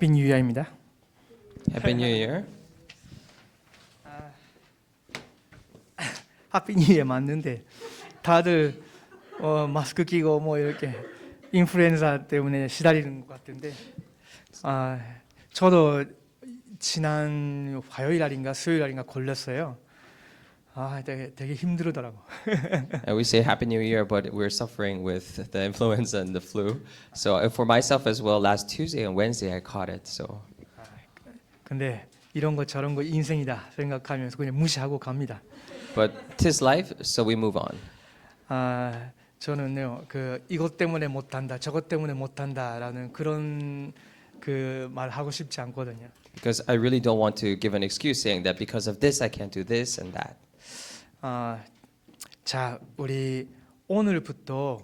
해피 뉴 이어입니다. Happy New Year. 해피 뉴 이어 맞는데 다들 마스크 끼고 뭐 이렇게 인플루엔자 때문에 시달리는 것 같은데 저도 지난 화요일 날인가 수요일 날인가 걸렸어요. 되게 힘들더라고. And we say Happy New Year, but we're suffering with the influenza and the flu. So for myself as well, last Tuesday and Wednesday I caught it. So 근데 이런 거 저런 거 인생이다 생각하면서 그냥 무시하고 갑니다. but 'tis life, so we move on. 저는요 이것 때문에 못한다 저것 때문에 못한다라는 그런 그 말 하고 싶지 않거든요. Because I really don't want to give an excuse saying that because of this I can't do this and that. 자, 우리 오늘부터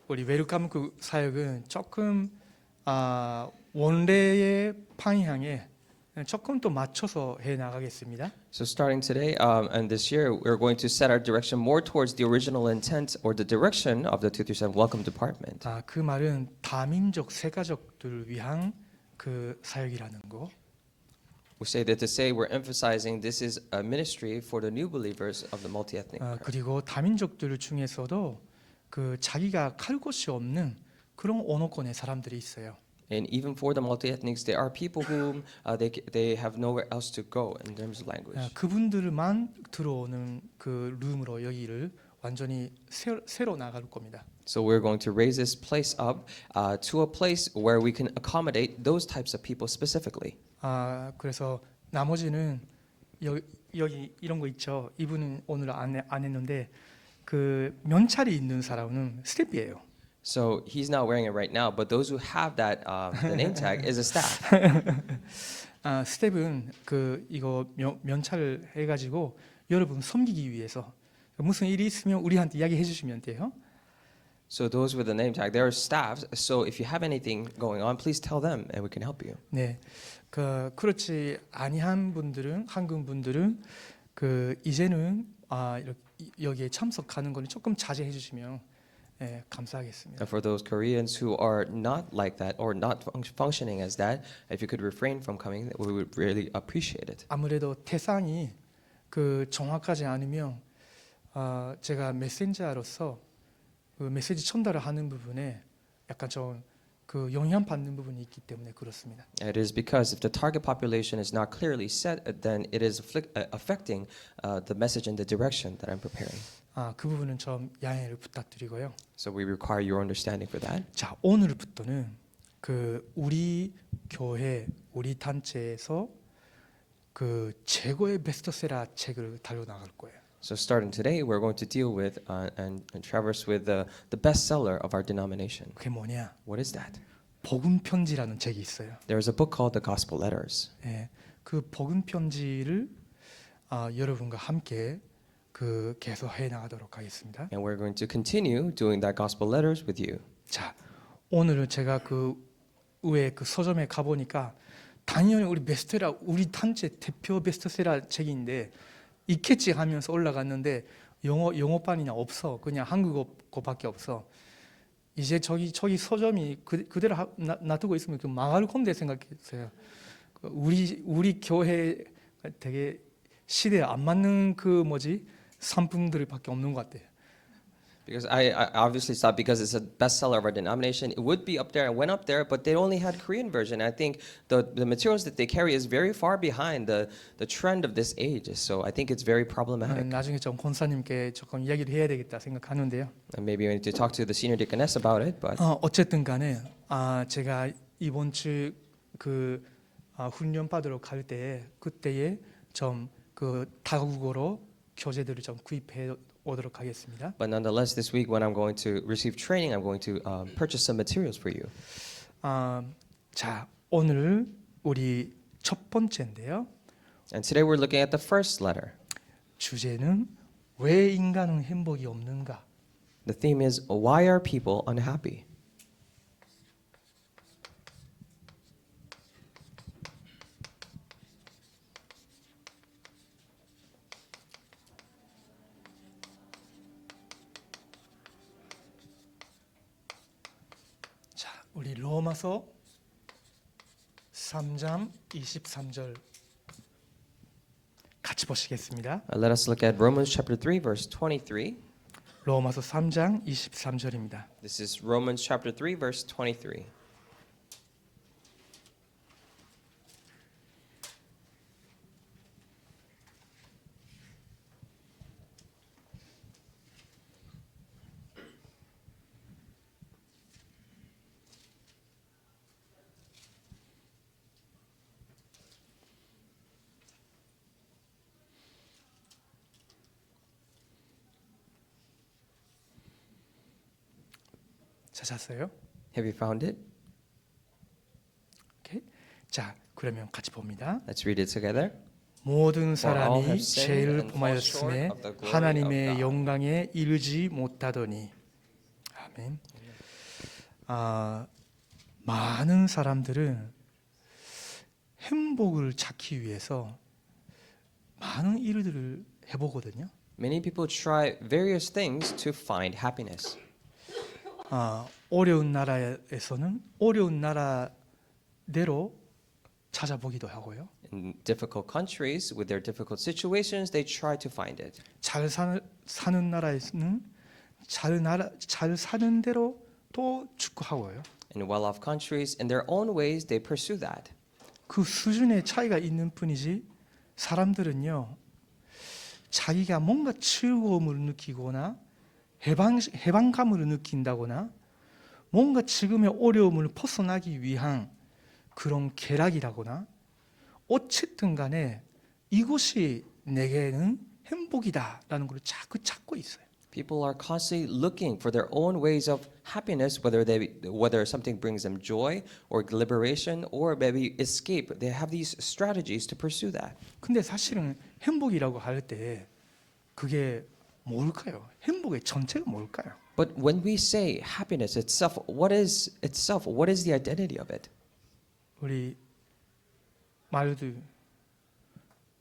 우리 웰컴 그 사역은 조금 원래의 방향에 조금 더 맞춰서 해 나가겠습니다. So starting today and this year, we're going to set our direction more towards the original intent or the direction of the 237 Welcome Department. 그 말은 다민족 세가족들을 위한 그 사역이라는 거. We say that to say we're emphasizing this is a ministry for the new believers of the multi-ethnic. 그리고 다민족들 중에서도 그 자기가 갈 곳이 없는 그런 언어권의 사람들이 있어요. And even for the multi-ethnics, there are people whom they have nowhere else to go in terms of language. 그분들만 들어오는 그 룸으로 여기를 완전히 새로 나갈 겁니다. So we're going to raise this place up to a place where we can accommodate those types of people specifically. 그래서 나머지는 여기 이런 거 있죠. 이분은 오늘 안 했는데 그 면찰이 있는 사람은 스텝이에요. So he's not wearing it right now, but those who have that the name tag is a staff. 스텝은 그 이거 면찰을 해가지고 여러분 섬기기 위해서 무슨 일이 있으면 우리한테 이야기해 주시면 돼요. So those with the name tag, they are staffs. So if you have anything going on, please tell them, and we can help you. 네, 그렇지 아니한 분들은 한국 분들은 그 이제는 여기에 참석하는 거는 조금 자제해 주시면 감사하겠습니다. And for those Koreans who are not like that or not functioning as that, if you could refrain from coming, we would really appreciate it. 아무래도 대상이 그 정확하지 않으면 제가 메신저로서 그 메시지 전달을 하는 부분에 약간 좀 그 영향 받는 부분이 있기 때문에 그렇습니다. It is because if the target population is not clearly set, then it is affecting the message and the direction that I'm preparing. 그 부분은 좀 양해를 부탁드리고요. So we require your understanding for that. 자, 오늘부터는 그 우리 교회 우리 단체에서 그 최고의 베스트셀러 책을 달려 나갈 거예요. So starting today, we're going to deal with and traverse with the bestseller of our denomination. 그게 뭐냐? What is that? 복음 편지라는 책이 있어요. There is a book called The Gospel Letters. 그 복음 편지를 여러분과 함께 그 계속 해 나가도록 하겠습니다. And we're going to continue doing that Gospel Letters with you. 자, 오늘은 제가 그 위에 그 서점에 가 보니까 당연히 우리 베스트셀러 우리 단체 대표 베스트셀러 책인데 있겠지 하면서 올라갔는데 영어판이나 없어. 그냥 한국어밖에 없어. 이제 저기 서점이 그대로 놔두고 있으면 그 망할 건데 생각했어요. 우리 교회 되게 시대에 안 맞는 그 상품들밖에 없는 것 같아요. Because I obviously thought because it's a bestseller of our denomination, it would be up there. I went up there, but they only had Korean version. I think the materials that they carry is very far behind the trend of this age. So I think it's very problematic. 나중에 좀 권사님께 조금 이야기를 해야 되겠다 생각하는데요. And maybe we need to talk to the senior deaconess about it. But 어쨌든 간에 제가 이번 주 그 훈련 받으러 갈 때 그때에 좀 그 다국어로 교재들을 좀 구입해 오도록 하겠습니다. But nonetheless, this week when I'm going to receive training, I'm going to purchase some materials for you. 자, 오늘 우리 첫 번째인데요. And today we're looking at the first letter. 주제는 왜 인간은 행복이 없는가? The theme is why are people unhappy? 자, 우리 로마서 3장 23절 같이 보시겠습니다. Let us look at Romans chapter 3, verse 23. 로마서 3장 23절입니다. This is Romans chapter 3, verse 23. 찾았어요? Have you found it? 오케이. 자, 그러면 같이 봅니다. Let's read it together. 모든 For all 사람이 have sinned 죄를 and fall 범하였음에 short of the glory of 하나님의 God. 영광에 이르지 못하더니 아멘. 많은 사람들은 행복을 찾기 위해서 많은 일들을 해보거든요. Many people try various things to find happiness. 어려운 나라에서는 어려운 나라대로 찾아보기도 하고요. In difficult countries, with their difficult situations, they try to find it. 잘 사는 나라에서는 잘 사는 대로 또 추구하고요. In well-off countries, in their own ways, they pursue that. 그 수준의 차이가 있는 뿐이지 사람들은요 자기가 뭔가 즐거움을 느끼거나 해방감을 느낀다거나 뭔가 지금의 어려움을 벗어나기 위한 그런 쾌락이라거나 어쨌든 간에 이것이 내게는 행복이다라는 걸 자꾸 찾고 있어요. People are constantly looking for their own ways of happiness, whether something brings them joy or liberation or maybe escape. They have these strategies to pursue that. 근데 사실은 행복이라고 할 때 그게 뭘까요? 행복의 전체가 뭘까요? But when we say happiness itself? What is the identity of it? 우리 말들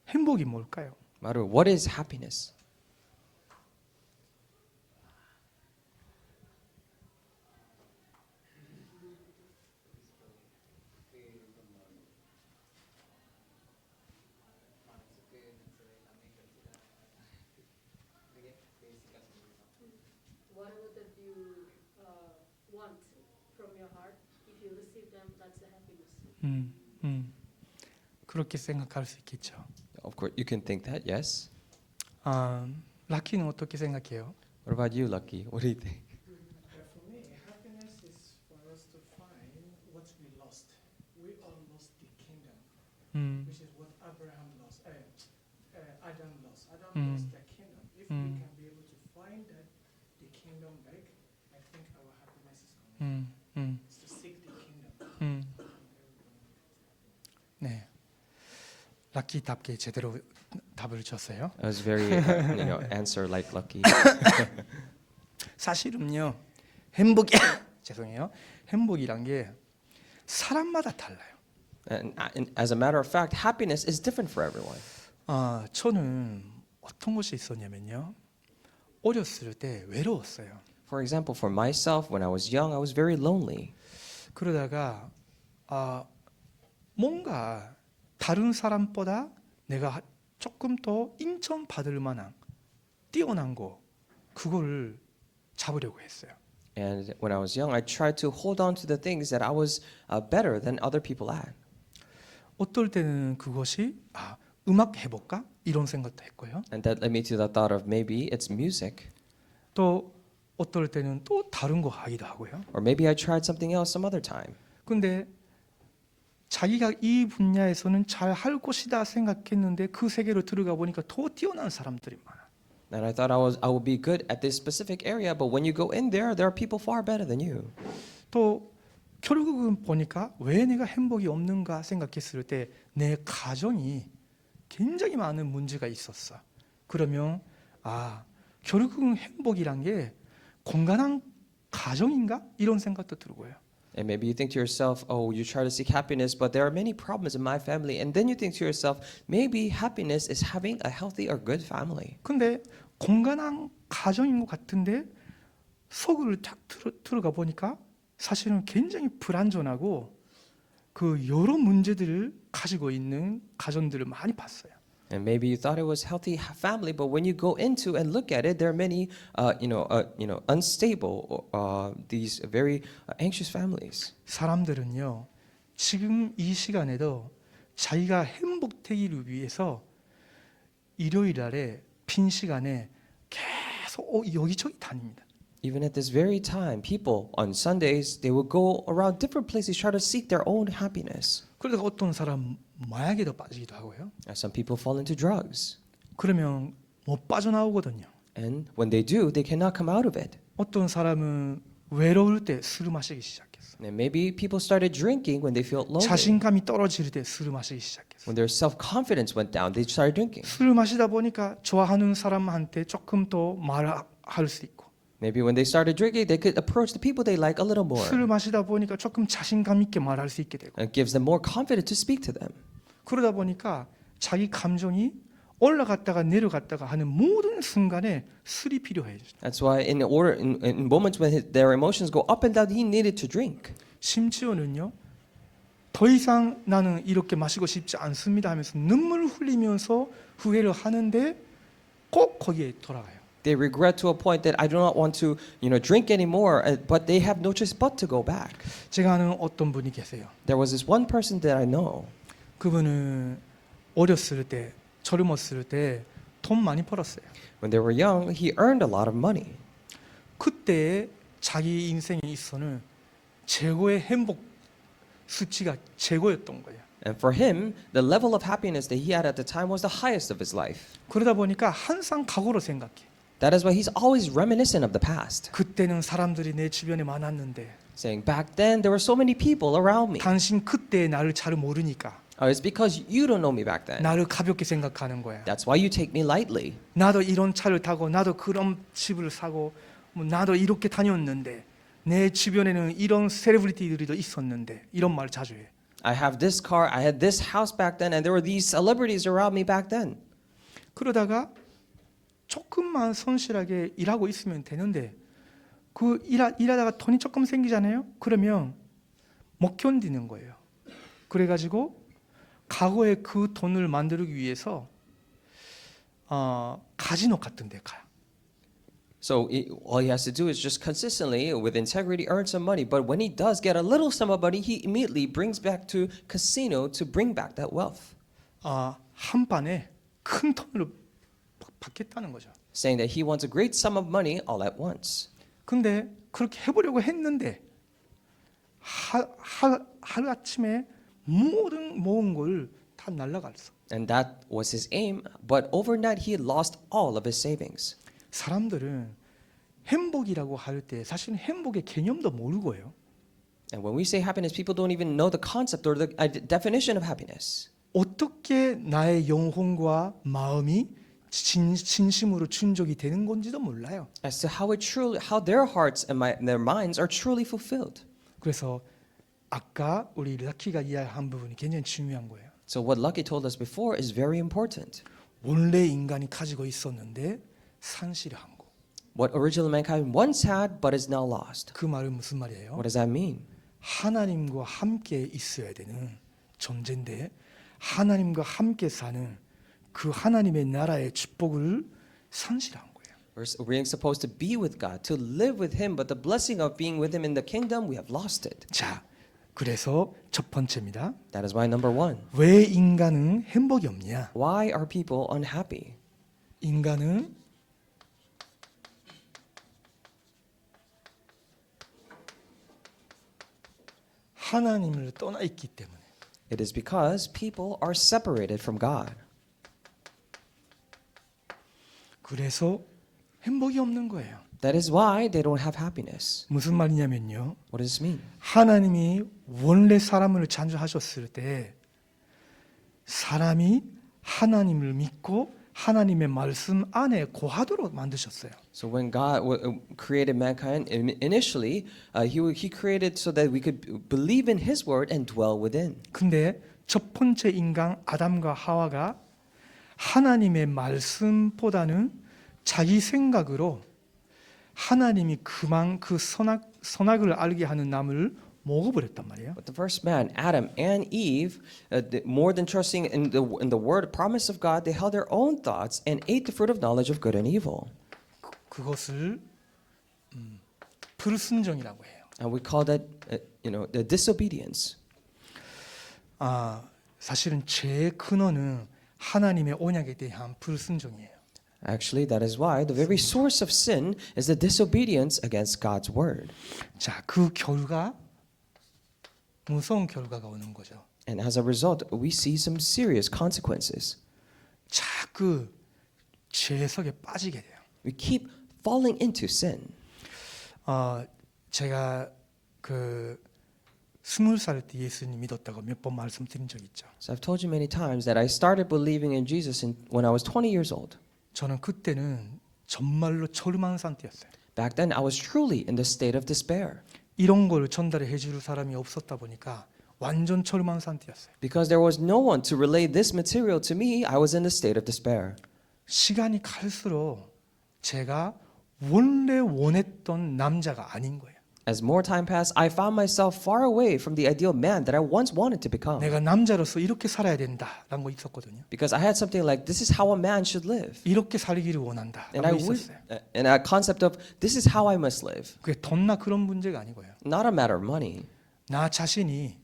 행복이 뭘까요? Maru, what is happiness? Whatever that you want from your heart, if you receive them, that's the happiness. 그렇게 생각할 수 있겠죠. Of course, you can think that, yes. 라키는 어떻게 생각해요? What about you, Lucky? What do you think? For me, happiness is for us to find what we lost. We all lost the kingdom, which is what Abraham lost. Adam lost. Adam lost the kingdom. If we can be able to find the kingdom back, I think our happiness is coming. It's to seek the kingdom. 네, 라키답게 제대로 답을 줬어요. I was very, answer like Lucky. 사실은요, 행복이 죄송해요. 행복이란 게 사람마다 달라요. And as a matter of fact, happiness is different for everyone. 저는 어떤 것이 있었냐면요, 어렸을 때 외로웠어요. For example, for myself, when I was young, I was very lonely. 그러다가 뭔가 다른 사람보다 내가 조금 더 인정받을 만한 뛰어난 거 그거를 잡으려고 했어요. And when I was young, I tried to hold on to the things that I was better than other people at. 어떨 때는 그것이 음악 해볼까 이런 생각도 했고요. And that led me to the thought of maybe it's music. 또 어떨 때는 또 다른 거 하기도 하고요. Or maybe I tried something else some other time. 근데 자기가 이 분야에서는 잘 할 것이다 생각했는데 그 세계로 들어가 보니까 더 뛰어난 사람들이 많아. And I thought I would be good at this specific area, but when you go in there are people far better than you. 또 결국은 보니까 왜 내가 행복이 없는가 생각했을 때 내 가정이 굉장히 많은 문제가 있었어. 그러면 결국은 행복이란 게 건강한 가정인가 이런 생각도 들고요. And maybe you think to yourself, oh, you try to seek happiness, but there are many problems in my family. And then you think to yourself, maybe happiness is having a healthy or good family. 근데 건강한 가정인 것 같은데 속을 딱 들어가 보니까 사실은 굉장히 불안전하고 그 여러 문제들을 가지고 있는 가정들을 많이 봤어요. And maybe you thought it was healthy family, but when you go into and look at it, there are many, unstable, these very anxious families. 사람들은요, 지금 이 시간에도 자기가 행복되기를 위해서 일요일 날에 빈 시간에 계속 여기저기 다닙니다. Even at this very time, people on Sundays they will go around different places try to seek their own happiness. 그래서 어떤 사람 마약에도 빠지기도 하고요. Some people fall into drugs, 그러면 못 빠져나오거든요. and when they do, they cannot come out of it. 어떤 사람은 외로울 때 술을 마시기 시작했어. And maybe people started drinking when they felt lonely. 자신감이 떨어질 때 술을 마시기 시작했어. When their self-confidence went down, they started drinking. 술을 마시다 보니까 좋아하는 사람한테 조금 더 말할 수 있고, Maybe when they started drinking, they could approach the people they like a little more. 술을 마시다 보니까 조금 자신감 있게 말할 수 있게 되고, It gives them more confidence to speak to them. 그러다 보니까 자기 감정이 올라갔다가 내려갔다가 하는 모든 순간에 술이 필요해요. That's why in moments when their emotions go up and down, he needed to drink. 심지어는요, 더 이상 나는 이렇게 마시고 싶지 않습니다 하면서 눈물을 흘리면서 후회를 하는데 꼭 거기에 돌아가요. They regret to a point that I do not want to, drink anymore, but they have no choice but to go back. 제가 아는 어떤 분이 계세요. There was this one person that I know. 그분은 어렸을 때, 젊었을 때 돈 많이 벌었어요. When they were young, he earned a lot of money. 그때 자기 인생에 있어서는 최고의 행복 수치가 최고였던 거예요. And for him, the level of happiness that he had at the time was the highest of his life. 그러다 보니까 항상 과거로 생각해. That is why he's always reminiscent of the past, 그때는 사람들이 내 주변에 많았는데 saying, back then there were so many people around me. 당신 그때 나를 잘 모르니까 It's because you don't know me back then. 나를 가볍게 생각하는 거야. That's why you take me lightly. 나도 이런 차를 타고 나도 그런 집을 사고 나도 이렇게 다녔는데 내 주변에는 이런 셀레브리티들이 있었는데 이런 말 자주 해. I have this car, I had this house back then, and there were these celebrities around me back then. 그러다가 조금만 성실하게 일하고 있으면 되는데 그 일하다가 돈이 조금 생기잖아요. 그러면 못 견디는 거예요. 그래가지고 과거에 그 돈을 만들기 위해서 카지노 같은 데 가요. So all he has to do is just consistently, with integrity, earn some money. But when he does get a little sum of money, he immediately brings back to casino to bring back that wealth, 한 반에 큰 돈을 받겠다는 거죠. saying that he wants a great sum of money all at once. 근데 그렇게 해보려고 했는데 하루 아침에 모든 모은 걸 다 날라갔어. And that was his aim. But overnight, he had lost all of his savings. 사람들은 행복이라고 할 때 사실 행복의 개념도 모르고요. And when we say happiness, people don't even know the concept or the definition of happiness. 어떻게 나의 영혼과 마음이 진심으로 충족이 되는 건지도 몰라요. As to how their hearts and their minds are truly fulfilled. 그래서 아까 우리 락키가 이야기한 부분이 굉장히 중요한 거예요. So what Lucky told us before is very important. 원래 인간이 가지고 있었는데 상실한 거. What original mankind once had but is now lost. 그 말은 무슨 말이에요? What does that mean? 하나님과 함께 있어야 되는 존재인데 하나님과 함께 사는 그 하나님의 나라의 축복을 상실한 거예요. We're supposed to be with God, to live with Him, but the blessing of being with Him in the kingdom, we have lost it. 자, 그래서 첫 번째입니다. That is why number one. 왜 인간은 행복이 없냐? Why are people unhappy? 인간은 하나님을 떠나 있기 때문에. It is because people are separated from God. 그래서 행복이 없는 거예요. That is why they don't have happiness. 무슨 말이냐면요. What does this mean? 하나님이 원래 사람을 창조하셨을 때 사람이 하나님을 믿고 하나님의 말씀 안에 거하도록 만드셨어요. So when God created mankind, initially He created so that we could believe in His word and dwell within. 근데 첫 번째 인간 아담과 하와가 하나님의 말씀보다는 자기 생각으로 하나님이 그 선악을 알게 하는 나무를 먹어버렸단 말이에요. But the first man, Adam and Eve, more than trusting in the word promise of God, they held their own thoughts and ate the fruit of knowledge of good and evil. 그것을 불순종이라고 해요. And we call that, the disobedience. 사실은 죄의 근원은 하나님의 언약에 대한 불순종이에요. Actually, that is why the very source of sin is the disobedience against God's word. 자, 그 결과 무서운 결과가 오는 거죠. And as a result, we see some serious consequences. 자꾸 죄 속에 빠지게 돼요. We keep falling into sin. 제가 20살 때 예수님 믿었다고 몇 번 말씀드린 적 있죠. So I've told you many times that I started believing in Jesus when I was 20 years old. 저는 그때는 정말로 절망 상태였어요. Back then, I was truly in the state of despair. 이런 걸 전달해 줄 사람이 없었다 보니까 완전 절망 상태였어요. Because there was no one to relay this material to me, I was in the state of despair. 시간이 갈수록 제가 원래 원했던 남자가 아닌 거예요. As more time passed, I found myself far away from the ideal man that I once wanted to become. 내가 남자로서 이렇게 살아야 된다라는 거 있었거든요. Because I had something like, this is how a man should live. 이렇게 살기를 원한다. And a concept of, this is how I must live. 그게 돈나 그런 문제가 아니고요. Not a matter of money. 나 자신이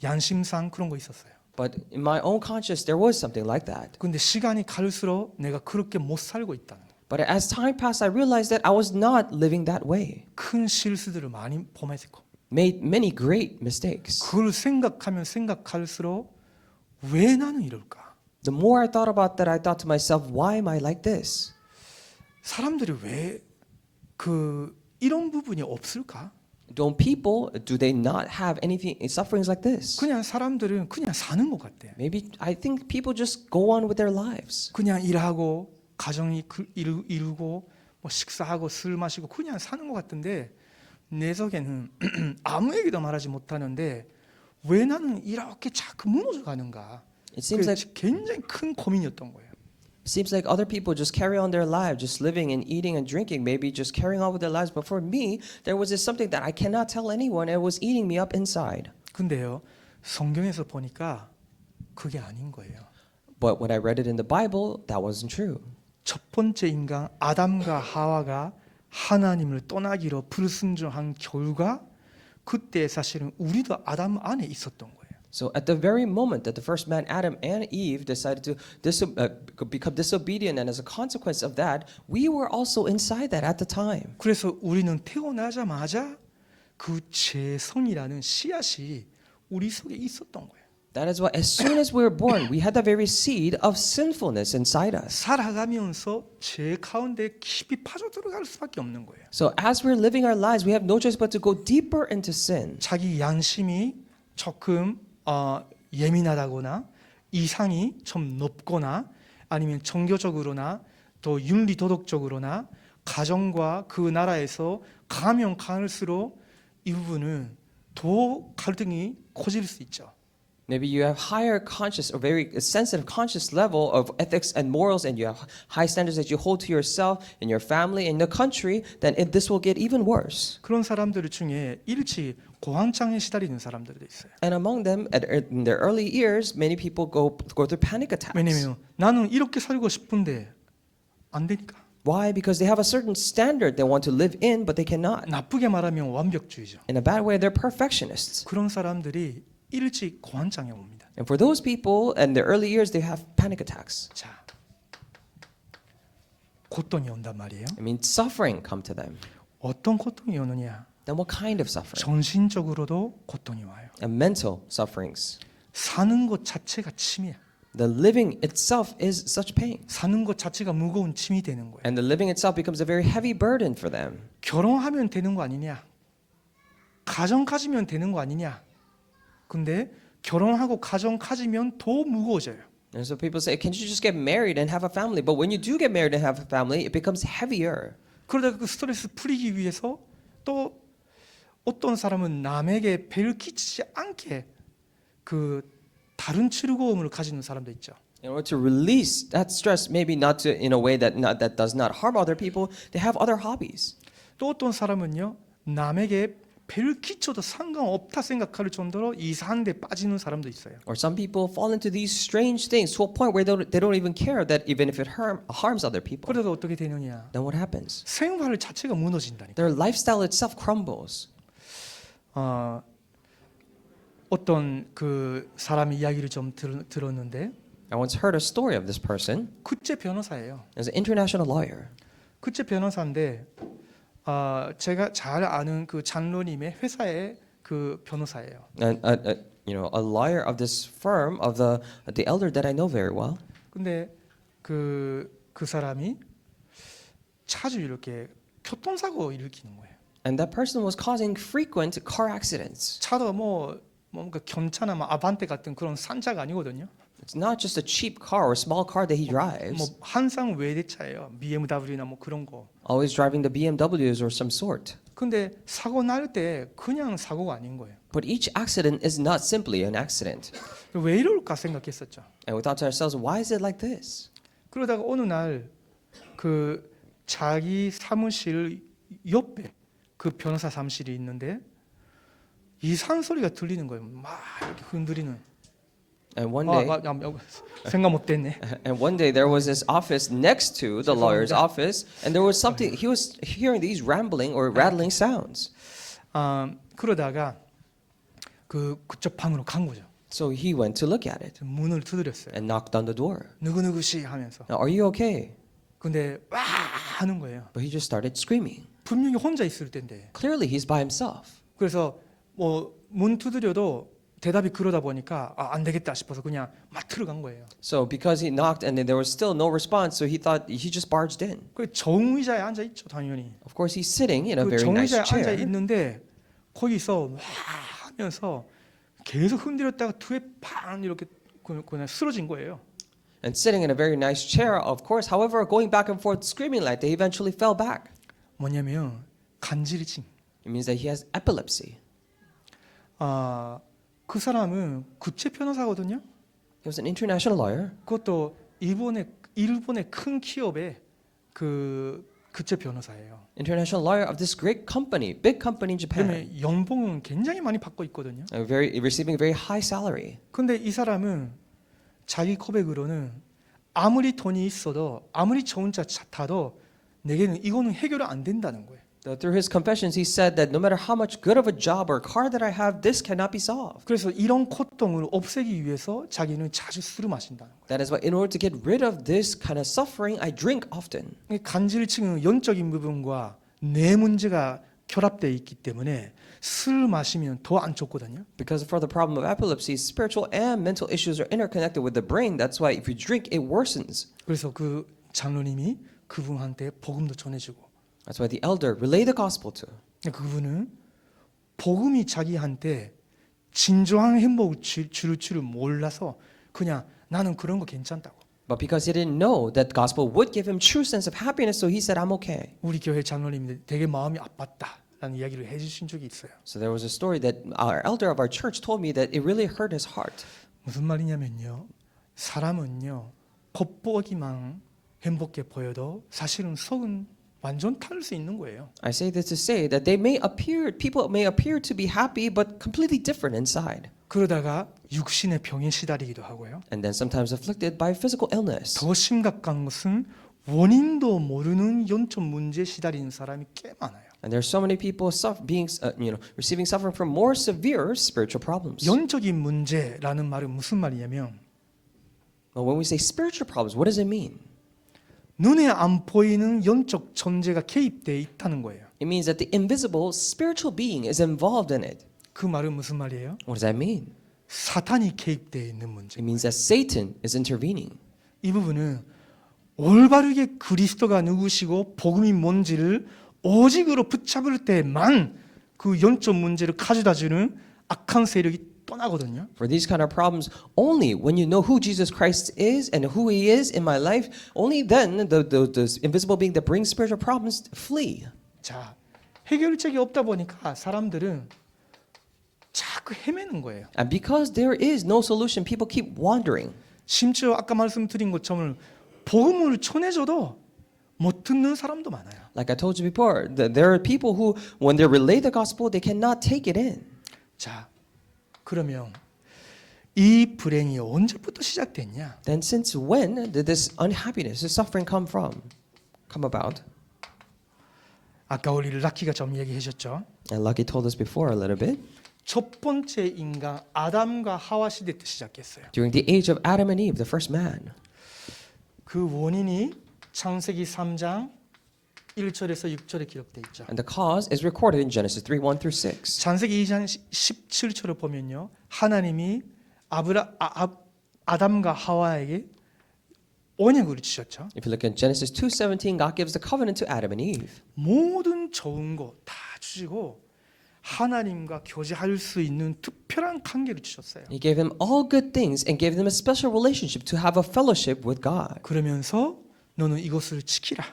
양심상 그런 거 있었어요. But in my own conscience, there was something like that. 근데 시간이 갈수록 내가 그렇게 못 살고 있다는 거. But as time passed, I realized that I was not living that way. 큰 실수들을 많이 범했고 Made many great mistakes. 그걸 생각하면 생각할수록 왜 나는 이럴까? The more I thought about that, I thought to myself, why am I like this? 사람들이 왜 이런 부분이 없을까? Don't people, do they not have anything, sufferings like this? 그냥 사람들은 그냥 사는 것 같대. Maybe I think people just go on with their lives. 그냥 일하고 가정이 이루고 뭐 식사하고 술 마시고 그냥 사는 것 같은데 내 속에는 아무에게도 말하지 못하는데 왜 나는 이렇게 자꾸 무너져 가는가? It seems 그게 like 굉장히 큰 고민이었던 거예요. seems like other people just carry on their lives, just living and eating and drinking, maybe just carrying on with their lives. But for me, there was just something that I cannot tell anyone, and it was eating me up inside. 근데요, 성경에서 보니까 그게 아닌 거예요. But when I read it in the Bible, that wasn't true. 첫 번째 인간 아담과 하와가 하나님을 떠나기로 불순종한 결과 그때 사실은 우리도 아담 안에 있었던 거예요. So at the very moment that the first man, Adam and Eve, decided to become disobedient, and as a consequence of that, we were also inside that at the time. 그래서 우리는 태어나자마자 그 죄성이라는 씨앗이 우리 속에 있었던 거예요. That is why as soon as we were born, we had the very seed of sinfulness inside us. 살아가면서 죄 가운데 깊이 빠져들어갈 수밖에 없는 거예요. So as we're living our lives, we have no choice but to go deeper into sin. 자기 양심이 조금 예민하다거나 이상이 좀 높거나 아니면 종교적으로나 또 윤리 도덕적으로나 가정과 그 나라에서 가면 갈수록 이 부분은 더 갈등이 커질 수 있죠. Maybe you have higher conscious or very sensitive conscious level of ethics and morals, and you have high standards that you hold to yourself, in your family, in the country, then this will get even worse. 그런 사람들 중에 일찍 고환장에 시달리는 사람들도 있어요. And among them, in their early years, many people go through panic attacks. 왜냐면 나는 이렇게 살고 싶은데 안 되니까. Why? Because they have a certain standard they want to live in, but they cannot. 나쁘게 말하면 완벽주의죠. In a bad way, they're perfectionists. 그런 사람들이 일찍 고환장에 옵니다. And for those people, in their early years, they have panic attacks. 자, 고통이 온단 말이에요. I mean, suffering come to them. 어떤 고통이 오느냐? Then what kind of suffering? 정신적으로도 고통이 와요. And mental sufferings. 사는 것 자체가 침이야. The living itself is such pain. 사는 것 자체가 무거운 침이 되는 거예요. And the living itself becomes a very heavy burden for them. 결혼하면 되는 거 아니냐? 가정 가지면 되는 거 아니냐? 근데 결혼하고 가정 가지면 더 무거워져요. And so people say, can't you just get married and have a family? But when you do get married and have a family, it becomes heavier. 그러다가 그 스트레스 풀리기 위해서 또 어떤 사람은 남에게 배를 끼치지 않게 그 다른 즐거움을 가지는 사람도 있죠. In order to release that stress, maybe not to in a way that does not harm other people, they have other hobbies. 또 어떤 사람은요 남에게 별 기초도 상관없다 생각할 정도로 이상한 데 빠지는 사람도 있어요. Or some people fall into these strange things to a point where they don't even care that even if it harms other people. 그래서 어떻게 되느냐? Then what happens? 생활 자체가 무너진다니까. Their lifestyle itself crumbles. 어떤 그 사람 이야기를 좀 들었는데 I once heard a story of this person. 국제 변호사예요. As an international lawyer. 국제 변호사인데 제가 잘 아는 그 장로님의 회사의 그 변호사예요. And you know, a lawyer of this firm of the elder that I know very well. 근데 그 사람이 자주 이렇게 교통사고 일으키는 거예요. And that person was causing frequent car accidents. 차도 뭔가 견차나 아반떼 같은 그런 싼 차가 아니거든요. It's not just a cheap car or small car that he drives. 뭐 한상 외제차예요. BMW나 뭐 그런 거. Always driving the BMWs or some sort. 근데 사고 날 때 그냥 사고가 아닌 거예요. But each accident is not simply an accident. 왜 이럴까 생각했었죠. And we thought to ourselves, why is it like this? 그러다가 어느 날 그 자기 사무실 옆에 그 변호사 사무실이 있는데 이상한 소리가 들리는 거예요. 막 이렇게 흔들리는. And one day, 생각 못 됐네. and one day there was this office next to the lawyer's office, and there was something. He was hearing these rambling or rattling sounds. 그러다가 그쪽 방으로 간 거죠. So he went to look at it 문을 두드렸어요. and knocked on the door. 누구누구씨 하면서. Now, are you okay? 근데 와 하는 거예요. But he just started screaming. 분명히 혼자 있을 텐데. Clearly, he's by himself. 그래서 뭐 문 두드려도 대답이 그러다 보니까 안 되겠다 싶어서 그냥 막 들어간 거예요. So because he knocked and then there was still no response, so he thought he just barged in. 그 정의자에 앉아 있죠, 당연히. Of course, he's sitting in a 그 very nice 정의자에 앉아 chair. 있는데 거기서 와 하면서 계속 흔들었다가 뒤에 팡 이렇게 그냥 쓰러진 거예요. And sitting in a very nice chair, of course. However, going back and forth screaming like that, he eventually fell back. 뭐냐면 간질증. It means that he has epilepsy. 그 사람은 국제 변호사거든요. He was an international lawyer. 그것도 일본의 큰 기업의 그 국제 변호사예요. International lawyer of this great company, big company in Japan. 그다음에 연봉은 굉장히 많이 받고 있거든요. Receiving a very high salary. 근데 이 사람은 자기 고백으로는 아무리 돈이 있어도 아무리 좋은 차 타도 내게는 이거는 해결이 안 된다는 거예요. Through his confessions, he said that no matter how much good of a job or car that I have, this cannot be solved. 그래서 이런 고통을 없애기 위해서 자기는 자주 술을 마신다는 거예요. That is why, in order to get rid of this kind of suffering, I drink often. 간질증은 영적인 부분과 뇌 문제가 결합되어 있기 때문에 술 마시면 더 안 좋거든요. Because for the problem of epilepsy, spiritual and mental issues are interconnected with the brain. That's why if you drink, it worsens. 그래서 그 장로님이 그분한테 복음도 전해주고. That's why the elder relayed the gospel to. 그분은 복음이 자기한테 진정한 행복을 줄 줄을 몰라서 그냥 나는 그런 거 괜찮다고. But because he didn't know that gospel would give him true sense of happiness, so he said, "I'm okay." 우리 교회 장로님이 되게 마음이 아팠다라는 이야기를 해주신 적이 있어요. So there was a story that our elder of our church told me that it really hurt his heart. 무슨 말이냐면요, 사람은요 겉보기만 행복해 보여도 사실은 속은 완전 탈 수 있는 거예요. I say this to say that people may appear to be happy, but completely different inside. 그러다가 육신의 병에 시달리기도 하고요. And then sometimes afflicted by physical illness. 더 심각한 것은 원인도 모르는 영적 문제에 시달리는 사람이 꽤 많아요. And there's so many people receiving suffering from more severe spiritual problems. 영적인 문제라는 말은 무슨 말이냐면 But when we say spiritual problems, what does it mean? 눈에 안 보이는 영적 존재가 개입되어 있다는 거예요. It means that the invisible spiritual being is involved in it. 그 말은 무슨 말이에요? What does that mean? 사탄이 개입되어 있는 문제. It means that Satan is intervening. 이 부분은 올바르게 그리스도가 누구시고 복음이 뭔지를 오직으로 붙잡을 때만 그 영적 문제를 가져다주는 악한 세력이 떠나거든요. For these kind of problems, only when you know who Jesus Christ is and who He is in my life, only then the invisible being that brings spiritual problems flee. 자, 해결책이 없다 보니까 사람들은 자꾸 헤매는 거예요. And because there is no solution, people keep wandering. 심지어 아까 말씀드린 것처럼 복음을 전해줘도 못 듣는 사람도 많아요. Like I told you before, there are people who, when they relay the gospel, they cannot take it in. 자, 그러면 이 불행이 언제부터 시작됐냐? Then since when did this unhappiness, this suffering come about? 아까 우리 락키가 좀 얘기하셨죠. And Lucky told us before a little bit. 첫 번째 인간 아담과 하와 시대 때 시작했어요. During the age of Adam and Eve, the first man. 그 원인이 창세기 3장 1절에서 6절에 기록돼 있죠. And the cause is recorded in Genesis 3, 1 through 6. 창세기 2장 17절을 보면요. 하나님이 아담과 하와에게 언약을 주셨죠. If you look at Genesis 2:17, God gives the covenant to Adam and Eve. 모든 좋은 거 다 주시고 하나님과 교제할 수 있는 특별한 관계를 주셨어요. He gave them all good things and gave them a special relationship to have a fellowship with God. 그러면서 너는 이것을 지키라.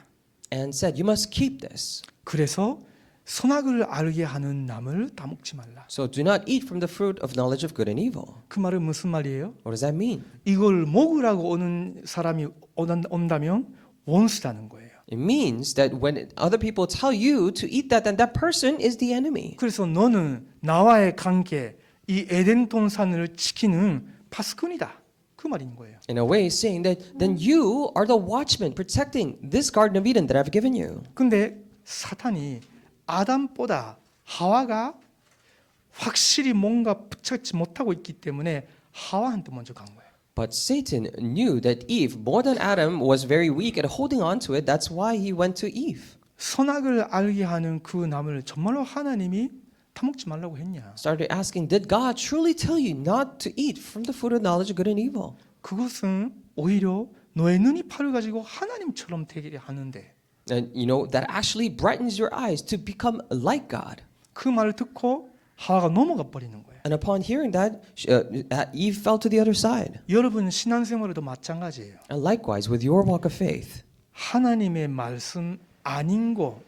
And said, you must keep this. 그래서 선악을 알게 하는 나무를 따먹지 말라. So do not eat from the fruit of knowledge of good and evil. 그 말은 무슨 말이에요? What does that mean? 이걸 먹으라고 오는 사람이 온다면 원수라는 거예요. It means that when other people tell you to eat that, then that person is the enemy. 그래서 너는 나와의 관계, 이 에덴 동산을 지키는 파수꾼이다. 그 말인 거예요. In a way, saying that then you are the watchman protecting this Garden of Eden that I've given you. 근데 사탄이 아담보다 하와가 확실히 뭔가 붙잡지 못하고 있기 때문에 하와한테 먼저 간 거예요. But Satan knew that Eve, more than Adam, was very weak at holding on to it. That's why he went to Eve. 선악을 알게 하는 그 나무를 정말로 하나님이 타먹지 말라고 했냐? Started asking, did God truly tell you not to eat from the fruit of knowledge of good and evil? 그것은 오히려 너의 눈이 밝아지고 하나님처럼 되게 하는데 And you know, that actually brightens your eyes to become like God. 그 말을 듣고 하와가 넘어가 버리는 거예요. And upon hearing that, Eve fell to the other side. 여러분 신앙생활에도 마찬가지예요. And likewise, with your walk of faith, 하나님의 말씀 아닌 거,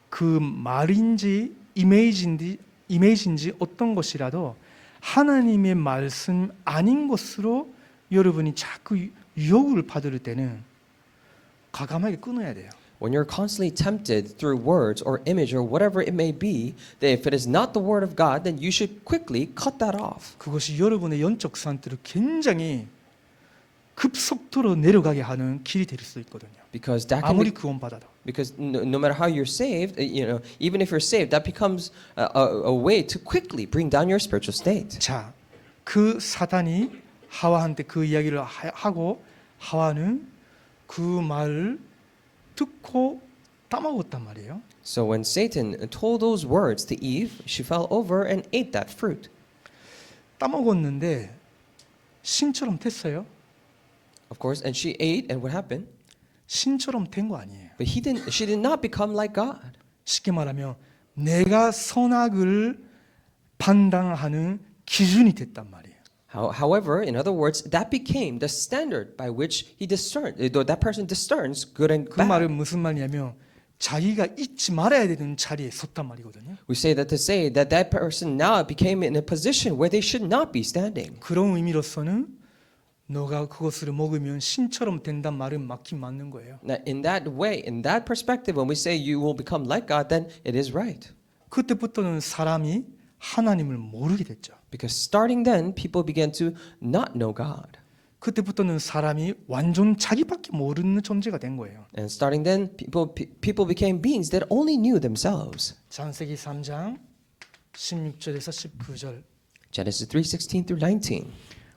그 말인지 이미지인지 어떤 것이라도 하나님의 말씀 아닌 것으로 여러분이 자꾸 유혹을 받을 때는 과감하게 끊어야 돼요. when you're constantly tempted through words or image or whatever it may be, that if it is not the word of God, then you should quickly cut that off. 그것이 여러분의 영적 상태를 굉장히 급속도로 내려가게 하는 길이 될 수 있거든요. Because that can 아무리 be, 구원받아도. because no matter how you're saved, you know, even if you're saved, that becomes a way to quickly bring down your spiritual state. 자, 그 사단이 하와한테 그 이야기를 하고 하와는 그 말을 듣고 따먹었단 말이에요. So when Satan told those words to Eve, she fell over and ate that fruit. 따먹었는데 신처럼 됐어요. Of course, and she ate, and what happened? 신처럼 된 거 아니에요. But she did not become like God. 쉽게 말하면 내가 선악을 판단하는 기준이 됐단 말이에요. However, in other words, that became the standard by which that person discerns good and 그 bad. 말은 무슨 말이냐면 자기가 잊지 말아야 되는 자리에 섰단 말이거든요. We say that to say that that person now became in a position where they should not be standing. 그런 의미로서는 너가 그것을 먹으면 신처럼 된단 말은 맞긴 맞는 거예요. Now, in that way, in that perspective, when we say you will become like God, then it is right. 그때부터는 사람이 하나님을 모르게 됐죠. Because starting then, people began to not know God. 그때부터는 사람이 완전 자기밖에 모르는 존재가 된 거예요. And starting then, people became beings that only knew themselves. 창세기 3장 16절에서 19절. Genesis 3:16 through 19.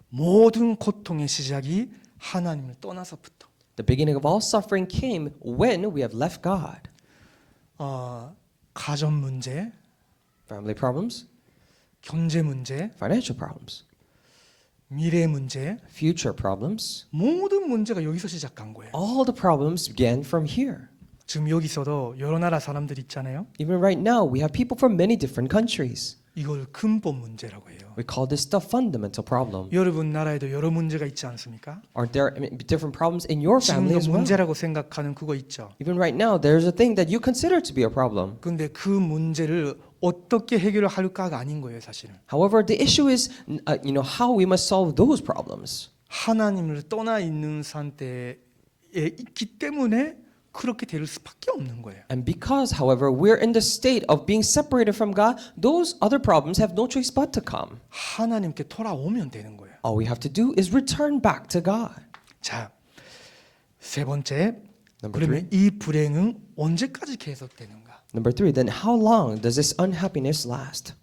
모든 고통의 시작이 하나님을 떠나서부터. The beginning of all suffering came when we have left God. 가정 문제, Family problems, 경제 문제, financial problems, 미래 문제, future problems. 모든 문제가 여기서 시작한 거예요. All the problems began from here. 지금 여기서도 여러 나라 사람들 있잖아요. Even right now, we have people from many different countries. 이걸 근본 문제라고 해요. We call this the fundamental problem. 여러분 나라에도 여러 문제가 있지 않습니까? Aren't there different problems in your family 지금도 as well? 문제라고 생각하는 그거 있죠. Even right now, there's a thing that you consider to be a problem. 근데 그 문제를 어떻게 해결을 할까가 아닌 거예요, 사실은. However, the issue is, how we must solve those problems. 하나님을 떠나 있는 상태에 있기 때문에 그렇게 될 수밖에 없는 거예요. And because, however, we're in the state of being separated from God, those other problems have no choice but to come. 하나님께 돌아오면 되는 거예요. All we have to do is return back to God. 자, 세 번째. Number 그러면 이 불행은 언제까지 계속되는가? Number 3, then how long does this unhappiness last?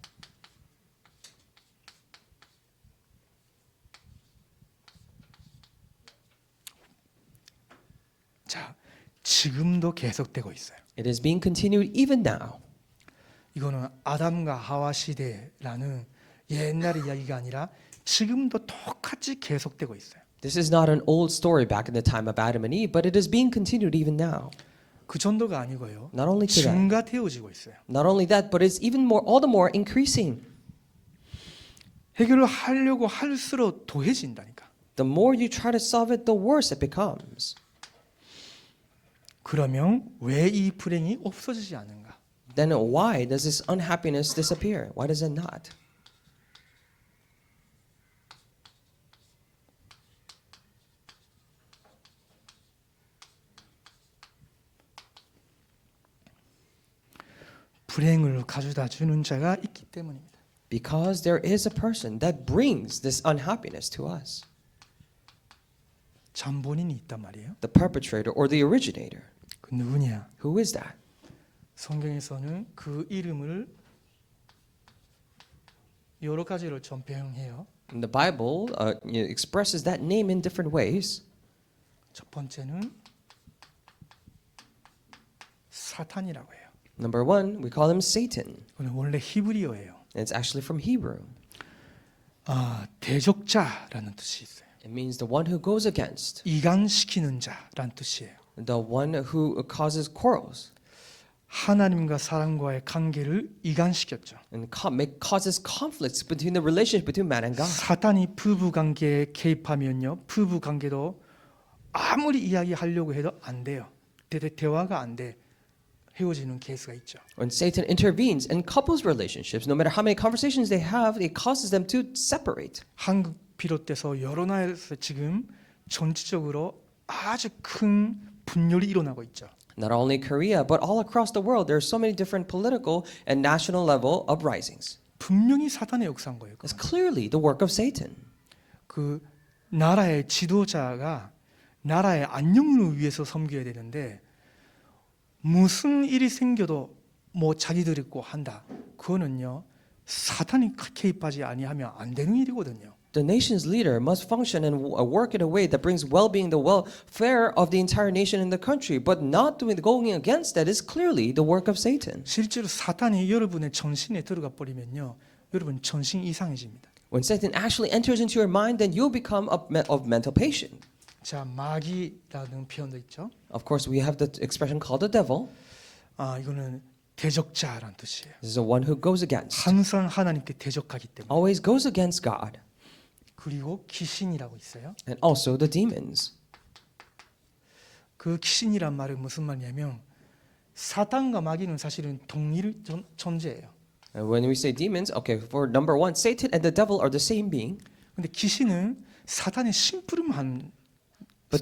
자, 지금도 계속되고 있어요. It is being continued even now. 이거는 아담과 하와 시대라는 옛날 이야기가 아니라 지금도 똑같이 계속되고 있어요. This is not an old story back in the time of Adam and Eve, but it is being continued even now. 그 정도가 아니고요. Not only to that, 증가되어지고 있어요. not only that, but it's even more, all the more increasing. 해결을 하려고 할수록 더해진다니까. The more you try to solve it, the worse it becomes. 그러면 왜 이 불행이 없어지지 않는가? Then why does this unhappiness disappear? Why does it not? 불행을 가져다 주는 자가 있기 때문입니다. Because there is a person that brings this unhappiness to us. 잠본인이 있단 말이에요. The perpetrator or the originator. 그 누구냐? Who is that? 성경에서는 그 이름을 여러 가지로 전표해요. And the Bible expresses that name in different ways. 첫 번째는 사탄이라고 해요. Number 1, we call him Satan. 그건 원래 히브리어예요. And it's actually from Hebrew. 대적자라는 뜻이 있어요. It means the one who goes against, 이간시키는 자라는 뜻이에요. the one who causes quarrels 하나님과 사람과의 관계를 이간시켰죠. and causes conflicts between the relationship between man and God. 사탄이 부부 관계에 개입하면요, 부부 관계도 아무리 이야기하려고 해도 안 돼요. 대화가 안 돼. 헤어지는 케이스가 있죠. When Satan intervenes in couples' relationships, no matter how many conversations they have, it causes them to separate. 한국 비롯해서 여러 나라에서 지금 전체적으로 아주 큰 분열이 일어나고 있죠. Not only Korea, but all across the world, there are so many different political and national level uprisings. 분명히 사탄의 역사인 거예요. It's clearly the work of Satan. 그 나라의 지도자가 나라의 안녕을 위해서 섬겨야 되는데 무슨 일이 생겨도 뭐 자기들이 꼭 한다. 그거는요 사탄이 개입하지 아니하면 안 되는 일이거든요. The nation's leader must function and work in a way that brings well-being, the welfare of the entire nation and the country, but not going against that is clearly the work of Satan. 실제로 사탄이 여러분의 정신에 들어가 버리면요, 여러분 정신 이상해집니다. When Satan actually enters into your mind, then you'll become of mental patient. 자, 마귀라는 표현도 있죠. Of course, we have the expression called the devil. 이거는 대적자라는 뜻이에요. This is the one who goes against, 항상 하나님께 대적하기 때문에. always goes against God. 그리고 귀신이라고 있어요. And also the demons. 그 귀신이란 말은 무슨 말이냐면 사탄과 마귀는 사실은 동일 존재예요. And when we say demons, okay, for number 1, Satan and the devil are the same being. 근데 귀신은 사탄의 심부름한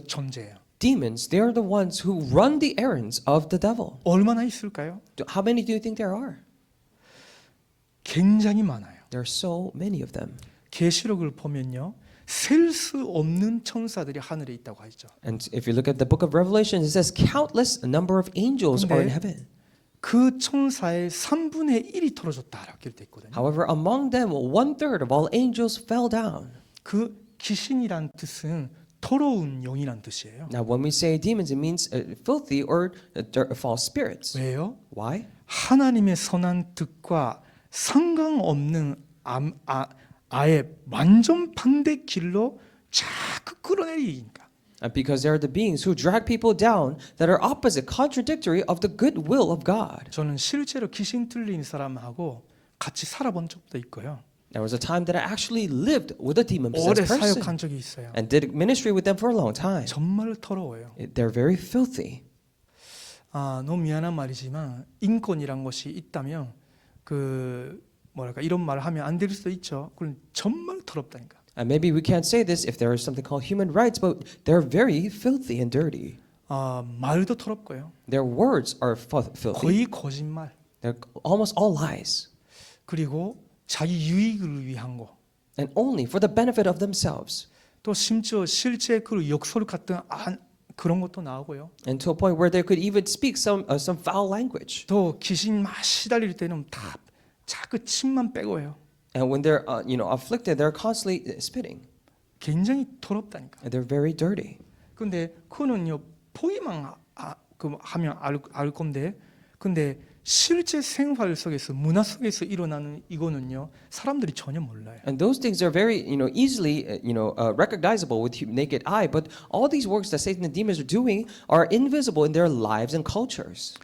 존재예요. Demons, they are the ones who run the errands of the devil. 얼마나 있을까요? How many do you think there are? 굉장히 많아요. There are so many of them. 계시록을 보면요, 셀 수 없는 천사들이 하늘에 있다고 하죠. And if you look at the book of Revelation, it says countless number of angels are in heaven. 그 천사의 3분의 1이 떨어졌다라고 기록되어 있거든요. However, among them, 1/3 of all angels fell down. 그 귀신이란 뜻은 더러운 영이란 뜻이에요. Now, when we say demons, it means filthy or false spirits. 왜요? Why? 하나님의 선한 뜻과 상관없는 아예 완전 반대 길로 자꾸 끌어내리니까. Because they are the beings who drag people down that are opposite, contradictory of the good will of God. 저는 실제로 귀신 들린 사람하고 같이 살아본 적도 있고요. There was a time that I actually lived with a demon 오래 possessed person 사역한 적이 있어요. and did ministry with them for a long time. 정말 더러워요. They're very filthy. 너무 미안한 말이지만 인권이란 것이 있다면 그 뭐랄까 이런 말을 하면 안 될 수도 있죠. 그건 정말 더럽다니까. And maybe we can't say this if there is something called human rights, but they're very filthy and dirty. 말도 더럽고요. Their words are filthy. 거의 거짓말. They're almost all lies. 그리고 자기 유익을 위한 거. And only for the benefit of themselves. 또 심지어 실제 그 역설 같은 그런 것도 나오고요. And to a point where they could even speak some foul language. 또 귀신 막 시달릴 때는 다 자꾸 침만 빼고요. And when they're afflicted, they're constantly spitting. 굉장히 더럽다니까. And they're very dirty. 근데 그거는요 보기만 하면 알 건데, 근데 실제 생활 속에서 문화 속에서 일어나는 이거는요 사람들이 전혀 몰라요. And those things are very easily recognizable with naked eye. But all these works that Satan and demons are doing are invisible in their lives and cultures.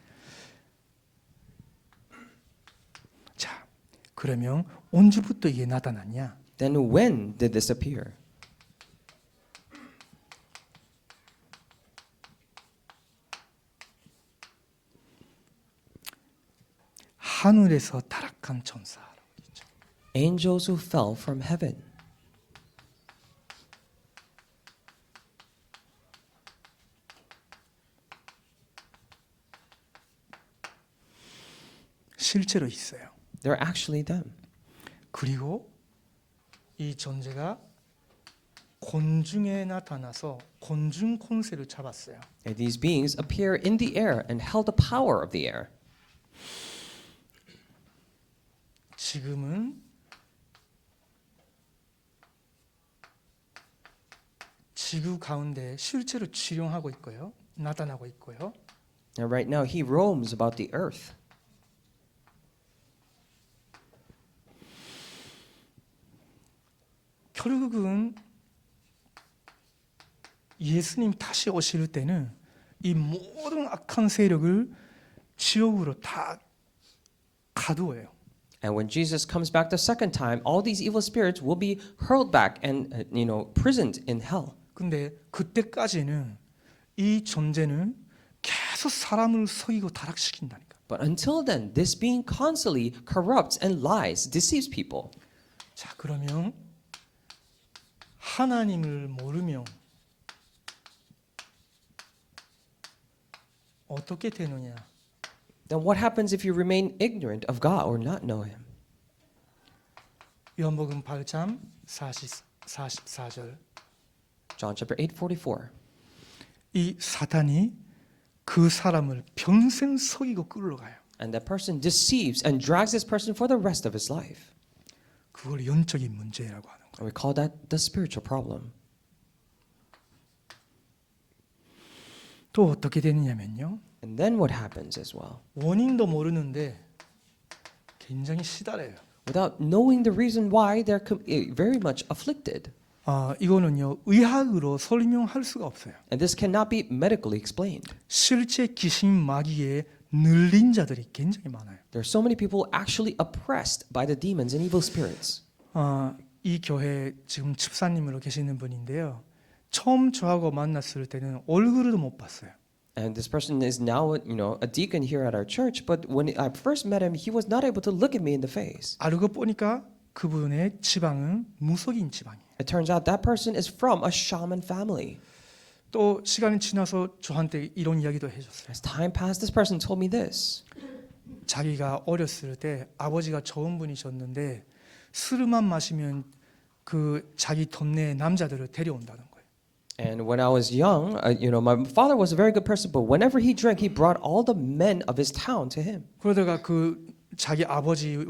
자, 그러면 언제부터 이게 나타났냐? Then when did this appear? 하늘에서 타락한 천사라고 했죠. Angels who fell from heaven. 실제로 있어요. They're actually them. 그리고 이 존재가 곤중에 나타나서 곤중 권세를 잡았어요. And these beings appear in the air and held the power of the air. 지금은 지구 가운데 실제로 출용하고 있고요. 나타나고 있고요. And right now he roams about the earth. 결국은 예수님 다시 오실 때는 이 모든 악한 세력을 지옥으로 다 가두어요. And when Jesus comes back the second time, all these evil spirits will be hurled back and prisoned in hell. 근데 그때까지는 이 존재는 계속 사람을 속이고 타락시킨다니까. But until then, this being constantly corrupts and lies, deceives people. 자, 그러면 하나님을 모르면 어떻게 되느냐? Then what happens if you remain ignorant of God or not know Him? 요한복음 8장 44절. John chapter 8:44. 이 사탄이 그 사람을 평생 속이고 끌어가요. And that person deceives and drags this person for the rest of his life. 그걸 영적인 문제라고 하는 거예요. And we call that the spiritual problem. 또 어떻게 되느냐면요. And then what happens as well? 원인도 모르는데 굉장히 시달려요. Without knowing the reason why, they're very much afflicted. 이거는요 의학으로 설명할 수가 없어요. And this cannot be medically explained. 실제 귀신 마귀에 눌린 자들이 굉장히 많아요. There are so many people actually oppressed by the demons and evil spirits. 이 교회 지금 집사님으로 계시는 분인데요. 처음 저하고 만났을 때는 얼굴도 못 봤어요. And this person is now, a deacon here at our church. But when I first met him, he was not able to look at me in the face. 알고 보니까 그분의 지방은 무속인 지방이에요. It turns out that person is from a shaman family. 또 시간이 지나서 저한테 이런 이야기도 해줬어요. As time passed, this person told me this. 자기가 어렸을 때 아버지가 좋은 분이셨는데 술만 마시면 그 자기 동네 남자들을 데려온다는 거예요. And when I was young, my father was a very good person, but whenever he drank, he brought all the men of his town to him. 그러다가 그 자기 아버지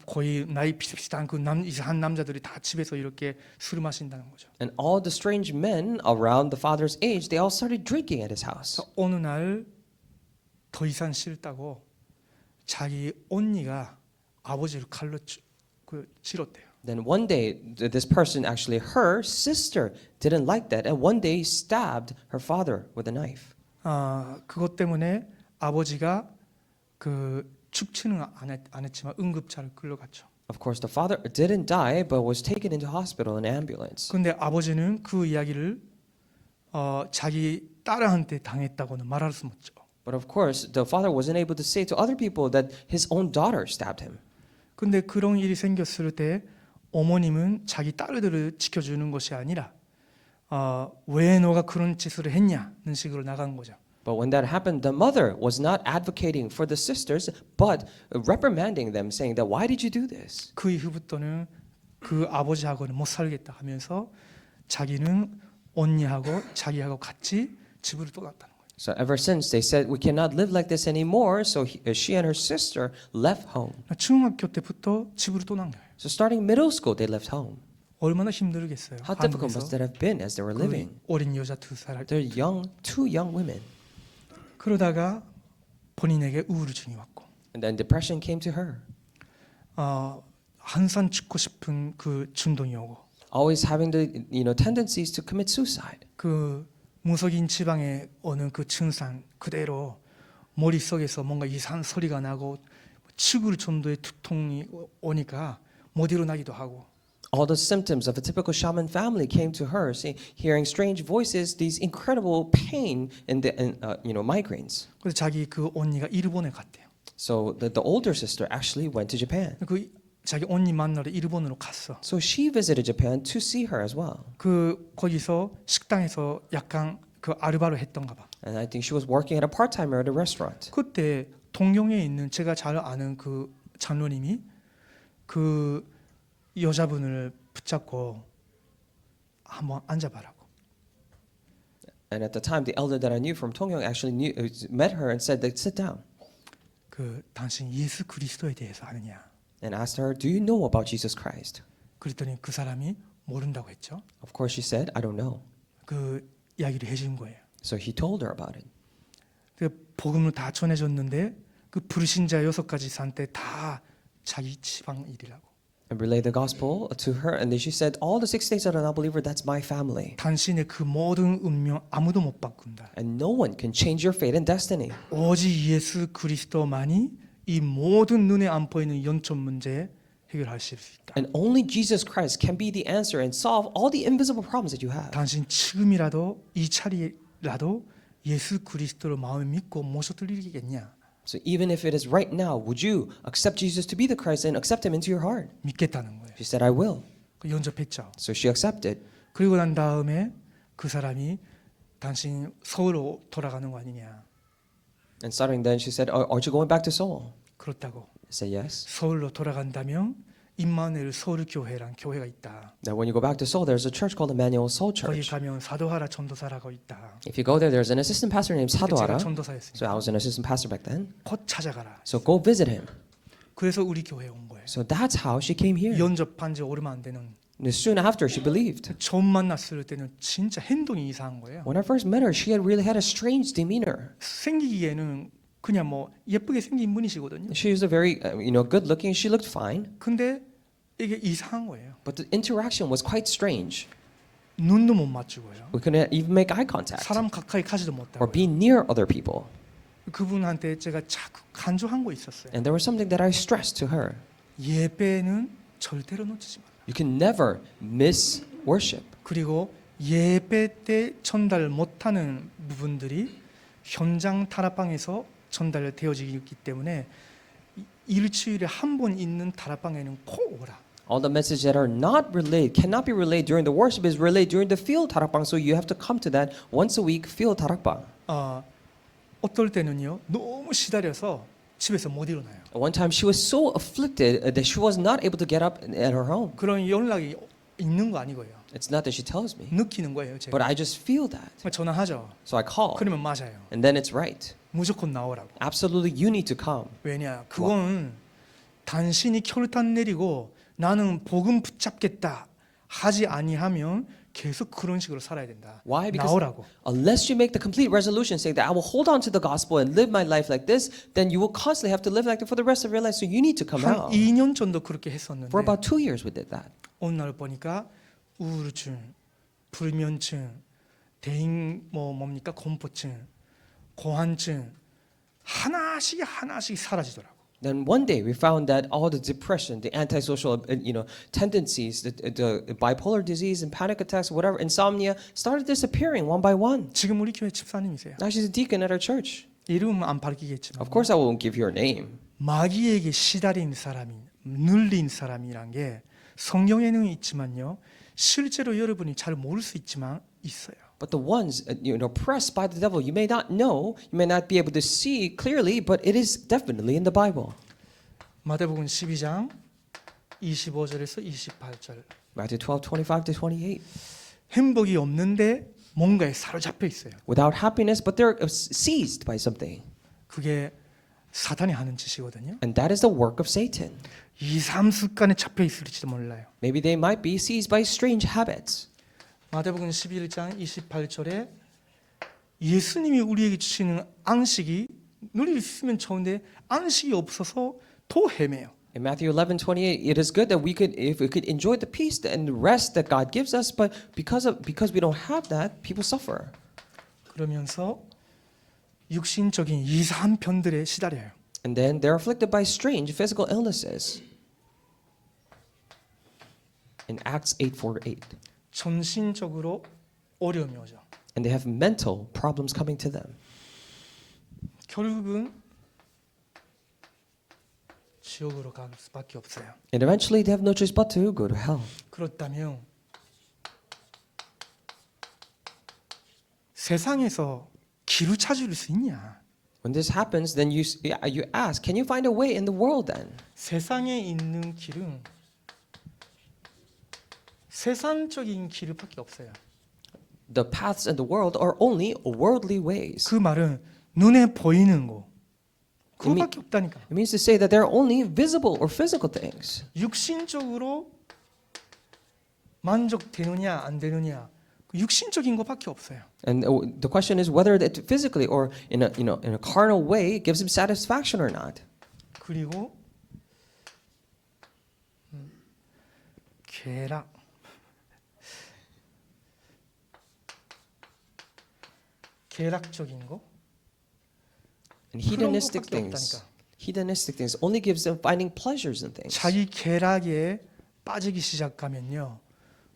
거의 나이 비슷비슷한 그 이상한 남자들이 다 집에서 이렇게 술을 마신다는 거죠. And all the strange men around the father's age, they all started drinking at his house. 그래서 어느 날 더 이상 싫다고 자기 언니가 아버지를 칼로 찔렀대요. Then one day, this person, actually her sister, didn't like that, and one day stabbed her father with a knife. 그것 때문에 아버지가 그 죽지는 안 했지만 응급차를 끌려갔죠. Of course, the father didn't die, but was taken into hospital in ambulance. 근데 아버지는 그 이야기를 자기 딸한테 당했다고는 말할 수 없죠. But of course, the father wasn't able to say to other people that his own daughter stabbed him. 근데 그런 일이 생겼을 때 어머님은 자기 딸들을 지켜주는 것이 아니라 왜 너가 그런 짓을 했냐는 식으로 나간 거죠. But when that happened, the mother was not advocating for the sisters, but reprimanding them, saying that, why did you do this? 그 이후부터는 그 아버지하고는 못 살겠다 하면서 자기는 언니하고 자기하고 같이 집으로 떠났다는 거예요. So ever since they said, we cannot live like this anymore, so she and her sister left home. 중학교 때부터 집으로 떠난 거예요. So starting middle school, they left home. 얼마나 힘들겠어요. How difficult must 한국에서 that have been as they were 그 living? 어린 여자 2살 할 때. They're young, two young women. 그러다가 본인에게 우울증이 왔고 And then depression came to her. 한산 죽고 싶은 그 충동이 오고 Always having the tendencies to commit suicide. 그 무속인 지방에 오는 그 증상 그대로 머릿속에서 뭔가 이상한 소리가 나고 죽을 정도의 두통이 오니까 못 일어나기도 하고 All the symptoms of a typical shaman family came to her, hearing strange voices, these incredible pain and migraines. 그래서 자기 그 언니가 일본에 갔대요. So the older sister actually went to Japan. 그 자기 언니 만나러 일본으로 갔어. So she visited Japan to see her as well. 그 거기서 식당에서 약간 그 아르바이트 했던가 봐. And I think she was working at a part-timer at a restaurant. 그때 동경에 있는 제가 잘 아는 그 장로님이 그 여자분을 붙잡고 한번 앉아봐라고. And at the time, the elder that I knew from Tongyong actually met her and said, that, sit down. 그 당신 예수 그리스도에 대해서 아느냐? And asked her, do you know about Jesus Christ? 그랬더니 그 사람이 모른다고 했죠. Of course, she said, I don't know. 그 이야기를 해준 거예요. So he told her about it. 그 복음을 다 전해줬는데 그 불신자 6가지 산때 다 자기 지방 일이라고. And relayed the gospel to her. And then she said, all the 6 days that are not believer, that's my family. 당신의 그 모든 운명 아무도 못 바꾼다. And no one can change your fate and destiny. 오직 예수 그리스도만이 이 모든 눈에 안 보이는 영적 문제 해결할 수 있다. And only Jesus Christ can be the answer and solve all the invisible problems that you have. 당신 지금이라도 이 차리라도 예수 그리스도를 마음에 믿고 모셔드리겠냐? So even if it is right now, would you accept Jesus to be the Christ and accept him into your heart? 믿겠다는 거예요. She said, I will. 그 연접했죠. So she accepted. 그리고 난 다음에 그 사람이 당신 서울로 돌아가는 거 아니냐? And starting then, she said, aren't you going back to Seoul? 그렇다고. I said, yes. 서울로 돌아간다면 임마누엘 서울교회란 교회가 있다. Now when you go back to Seoul, there's a church called Emmanuel Seoul 거기 Church. 가면 사도하라 전도사라고 있다. If you go there, there's an assistant pastor named 제가 Sadoara. 전도사였으니까 So I was an assistant pastor back then. 곧 찾아가라. So go visit him. 그래서 우리 교회에 온 거예요. So that's how she came here. 연접한 지 얼마 안 되는. And soon after, she believed. 처음 만났을 때는 진짜 행동이 이상한 거예요. When I first met her, she had really had a strange demeanor. 생기기에는 그냥 뭐 예쁘게 생긴 분이시거든요. She was a very, good looking. She looked fine. 근데 이게 이상한 거예요. But the interaction was quite strange. 눈도 못 맞추고요. We couldn't even make eye contact 사람 가까이 가지도 or 못하고. be near other people. 그분한테 제가 자꾸 간주한 거 있었어요. And there was something that I stressed to her. 예배는 절대로 놓치지 마. You can never miss worship. 그리고 예배 때 전달 못하는 부분들이 현장 다락방에서 전달되어지기 때문에 일주일에 한 번 있는 다락방에는 꼭 오라. All the messages that are not relayed, cannot be relayed during the worship is relayed during the field tarakbang. So you have to come to that once a week field tarakbang. 어떨 때는요 너무 시달려서 집에서 못 일어나요. One time she was so afflicted that she was not able to get up at her home. 그런 연락이 있는 거 아니고요. It's not that she tells me, 느끼는 거예요. 제가 but I just feel that. 전화하죠. So I call, 그러면 맞아요. and then it's right. 무조건 나오라고. Absolutely, you need to come. 왜냐? 그건 당신이 결단 내리고 나는 복음 붙잡겠다 하지 아니하면 계속 그런 식으로 살아야 된다. Why? Because 나오라고. unless you make the complete resolution saying that I will hold on to the gospel and live my life like this, then you will constantly have to live like that for the rest of your life. So you need to come 한 out. 2년 정도 그렇게 했었는데 For about 2 years we did that. 어느 날 보니까 우울증, 불면증, 대인 뭡니까 공포증, 고환증 하나씩 사라지더라고. Then one day we found that all the depression, the antisocial, tendencies, the bipolar disease and panic attacks, whatever, insomnia, started disappearing one by one. 지금 우리 교회 집사님이세요. Now she's a deacon at our church. 이름은 안 밝히겠지만 Of course, I won't give you her name. 마귀에게 시달린 사람이 눌린 사람이란 게 성경에는 있지만요. 실제로 여러분이 잘 모를 수 있지만 있어요. But the ones oppressed by the devil, you may not know, you may not be able to see clearly, but it is definitely in the Bible. 마태복음 12장 25절에서 28절. Matthew 12:25 to 28. 행복이 없는데 뭔가에 사로잡혀 있어요. Without happiness, but they're seized by something. 그게 사탄이 하는 짓이거든요. And that is the work of Satan. 이상 습관에 잡혀 있을지도 몰라요. Maybe they might be seized by strange habits. 마태복음 11장 28절에 예수님이 우리에게 주시는 안식이 누릴 수 있으면 좋은데 안식이 없어서 더 헤매요. In Matthew 11:28, it is good that if we could enjoy the peace and rest that God gives us, but because we don't have that, people suffer. 그러면서 육신적인 이상한 병들에 시달려요. And then they're afflicted by strange physical illnesses. In Acts 8:48, 정신적으로 어려움이 오죠. and they have mental problems coming to them. 결국은 지옥으로 갈 수밖에 없어요. And eventually they have no choice but to go to hell. 그렇다면 세상에서 길을 찾을 수 있냐? When this happens, then you ask, can you find a way in the world then? 세상에 있는 길은 세상적인 길밖에 없어요. The paths in the world are only worldly ways. 그 말은 눈에 보이는 거 그거밖에 없다니까. It means to say that there are only visible or physical things. 육신적으로 만족되느냐 안 되느냐 그 육신적인 것밖에 없어요. And the question is whether that physically or in a carnal way gives him satisfaction or not. 그리고 쾌락 쾌락적인 거 And 그런 hedonistic 것밖에 things. 없다니까. Hedonistic things only gives them finding pleasures in things. 자기 쾌락에 빠지기 시작하면요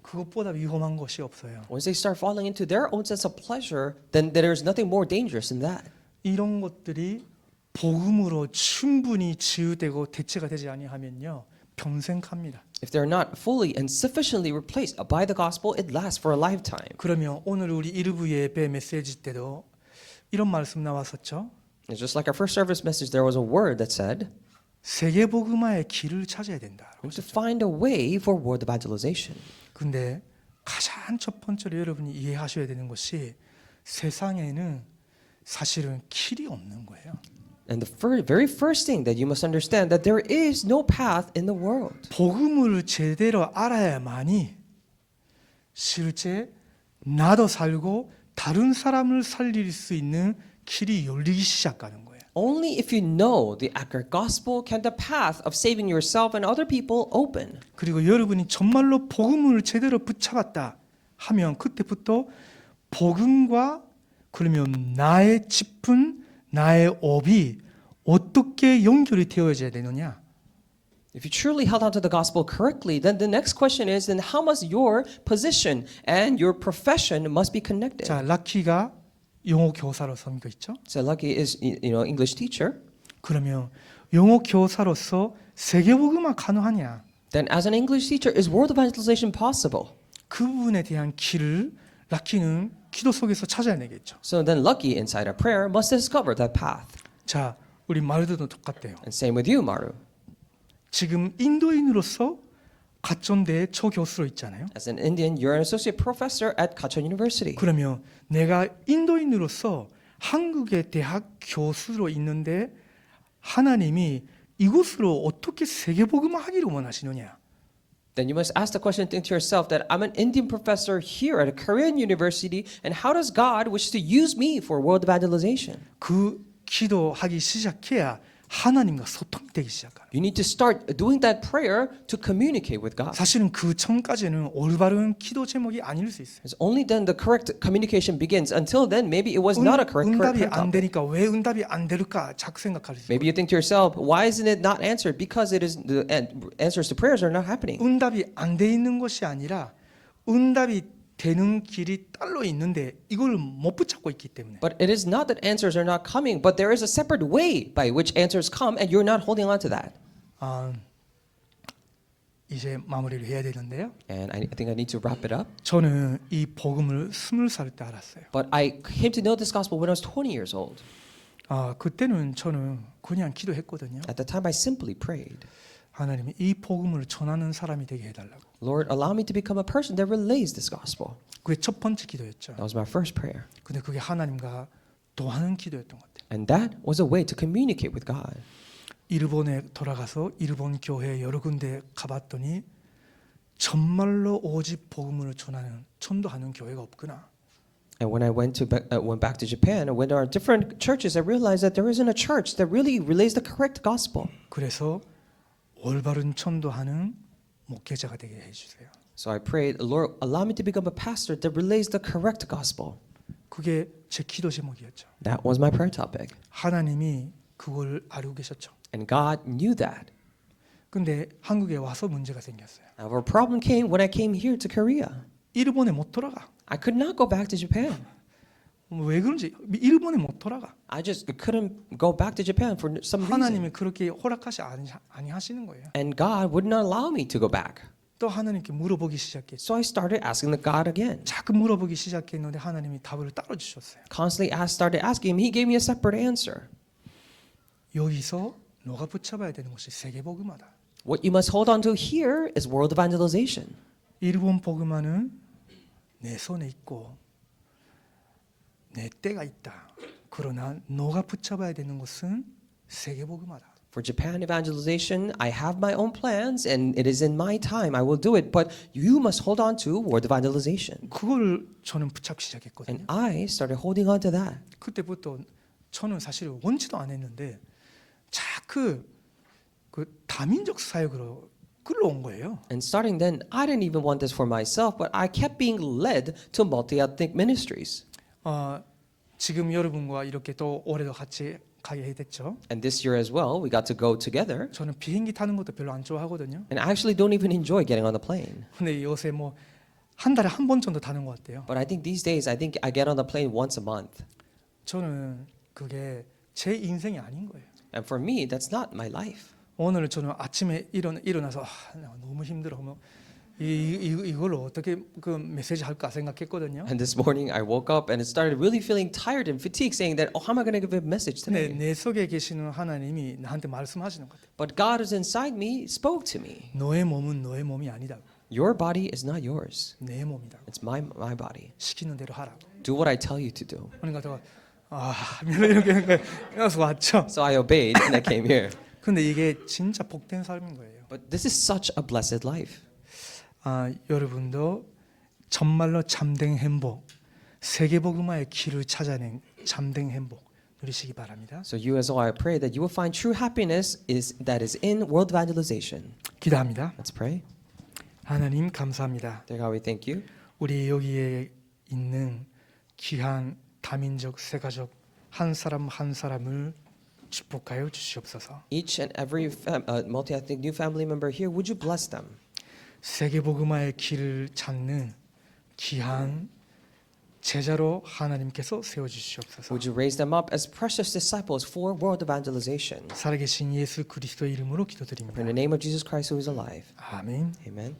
그것보다 위험한 것이 없어요. Once they start falling into their own sense of pleasure, then there is nothing more dangerous than that. 이런 것들이 복음으로 충분히 치유되고 대체가 되지 아니하면요 평생 갑니다. If they're not fully and sufficiently replaced by the gospel, it lasts for a lifetime. 그러면 오늘 우리 일부 예배 메시지 때도 이런 말씀 나왔었죠. It's just like our first service message, there was a word that said, 세계 복음화의 길을 찾아야 된다. we have to find a way for world evangelization. 근데 가장 첫 번째로 여러분이 이해하셔야 되는 것이 세상에는 사실은 길이 없는 거예요. And the very first thing that you must understand that there is no path in the world. 복음을 제대로 알아야만이 실제 나도 살고 다른 사람을 살릴 수 있는 길이 열리기 시작하는 거예요. Only if you know the accurate gospel can the path of saving yourself and other people open. 그리고 여러분이 정말로 복음을 제대로 붙잡았다 하면 그때부터 복음과 그러면 나의 짚은 나의 업이 어떻게 연결이 되어져야 되느냐? If you truly held on to the gospel correctly, then the next question is, then how must your position and your profession must be connected? 자, 라키가 영어 교사로 섬기고 있죠. So Lucky is English teacher. 그러면 영어 교사로서 세계복음화 가능하냐? Then as an English teacher, is world evangelization possible? 그 부분에 대한 길을 라키는 기도 속에서 찾아야 되겠죠. So then Lucky inside our prayer must discover that path. 자, 우리 마르드도 똑같대요. And same with you, Maru. 지금 인도인으로서 가천대에 초 교수로 있잖아요. As an Indian, you're an associate professor at Kachon University. 그러면 내가 인도인으로서 한국의 대학 교수로 있는데 하나님이 이곳으로 어떻게 세계복음을 하기를 원하시느냐? Then you must ask the question think to yourself that I'm an Indian professor here at a Korean university, and how does God wish to use me for world evangelization? 그 기도하기 시작해야 하나님과 소통이 되기 시작합니다. You need to start doing that prayer to communicate with God. 사실은 그 전까지는 올바른 기도 제목이 아닐 수 있어요. It's only then the correct communication begins. Until then, maybe it was not a correct 응답이 topic. 안 되니까 왜 응답이 안 될까 자꾸 생각할 수 있어요. Maybe you think to yourself, why isn't it not answered? Because it is the answers to prayers are not happening. 응답이 안 돼 있는 것이 아니라 응답이 되는 길이 따로 있는데 이걸 못 붙잡고 있기 때문에. But it is not that answers are not coming, but there is a separate way by which answers come, and you're not holding on to that. 이제 마무리를 해야 되는데요. and I think I need to wrap it up. 저는 이 복음을 20살 때 알았어요. But I came to know this gospel when I was 20 years old. 그때는 저는 그냥 기도했거든요. At the time, I simply prayed, 하나님이 이 복음을 전하는 사람이 되게 해달라고. Lord, allow me to become a person that relays this gospel. 그게 첫 번째 기도였죠. That was my first prayer. 근데 그게 하나님과 도하는 기도였던 것 같아요. And that was a way to communicate with God. 일본에 돌아가서 일본 교회 여러 군데 가봤더니 정말로 오직 복음을 전하는 전도하는 교회가 없구나. And when I went back to Japan and went to our different churches, I realized that there isn't a church that really relays the correct gospel. 그래서 올바른 전도하는 목회자가 되게 해주세요. So I prayed, Lord, allow me to become a pastor that relays the correct gospel. 그게 제 기도 제목이었죠. That was my prayer topic. 하나님이 그걸 알고 계셨죠. And God knew that. 근데 한국에 와서 문제가 생겼어요. Now, a problem came when I came here to Korea. 일본에 못 돌아가. I could not go back to Japan. 왜 그런지 일본에 못 돌아가. I just couldn't go back to Japan for some reason. 하나님이 그렇게 허락하시 아니하시는 거예요. And God would not allow me to go back. 또 하나님께 물어보기 시작했죠. So I started asking the God again. 자꾸 물어보기 시작했는데 하나님이 답을 따로 주셨어요. Constantly started asking him. He gave me a separate answer. 여기서 너가 붙잡아야 되는 것이 세계 복음화다. What you must hold on to here is world evangelization. 일본 복음화는 내 손에 있고 내 때가 있다. 그러나 너가 붙잡아야 되는 것은 세계 복음화다. For Japan evangelization, I have my own plans and it is in my time. I will do it, but you must hold on to world evangelization. 그걸 저는 붙잡기 시작했거든요. And I started holding on to that. 그때부터 저는 사실 원치도 안 했는데 자꾸 그 다민족 사역으로 끌어온 거예요. And starting then, I didn't even want this for myself, but I kept being led to multi-ethnic ministries. 지금 여러분과 이렇게 또 올해도 같이 가게 됐죠. And this year as well, we got to go together. 저는 비행기 타는 것도 별로 안 좋아하거든요. And I actually don't even enjoy getting on the plane. 근데 요새 뭐 한 달에 한 번 정도 타는 것 같아요. But I think these days, I think I get on the plane once a month. 저는 그게 제 인생이 아닌 거예요. And for me, that's not my life. 오늘 저는 아침에 일어나서 너무 힘들어. 뭐 이걸로 어떻게 그 메시지 할까 생각했거든요. And this morning, I woke up and it started really feeling tired and fatigued, saying that, how am I going to give a message 근데 today? 내 속에 계시는 하나님이 나한테 말씀하시는 것 같아요. But God who's inside me spoke to me. 너의 몸은 너의 몸이 아니다. Your body is not yours. 내 몸이다. It's my body. 시키는 대로 하라고. Do what I tell you to do. 그러니까 제가 이렇게 그래서 왔죠. So I obeyed and I came here. 근데 이게 진짜 복된 삶인 거예요. But this is such a blessed life. 여러분도 정말로 참된 행복, 세계복음화의 길을 찾아낸 참된 행복 누리시기 바랍니다. So you as well, I pray that you will find true happiness that is in world evangelization. 기도합니다. Let's pray. 하나님 감사합니다. Dear God, we thank you. 우리 여기에 있는 귀한 다민족 세가족 한 사람 한 사람을 축복하여 주시옵소서. Each and every multi-ethnic new family member here, would you bless them? 세계복음화의 길을 찾는 귀한 제자로 하나님께서 세워 주시옵소서. Would you raise them up as precious disciples for world evangelization? 살아계신 예수 그리스도의 이름으로 기도드립니다. In the name of Jesus Christ who is alive. 아멘. Amen.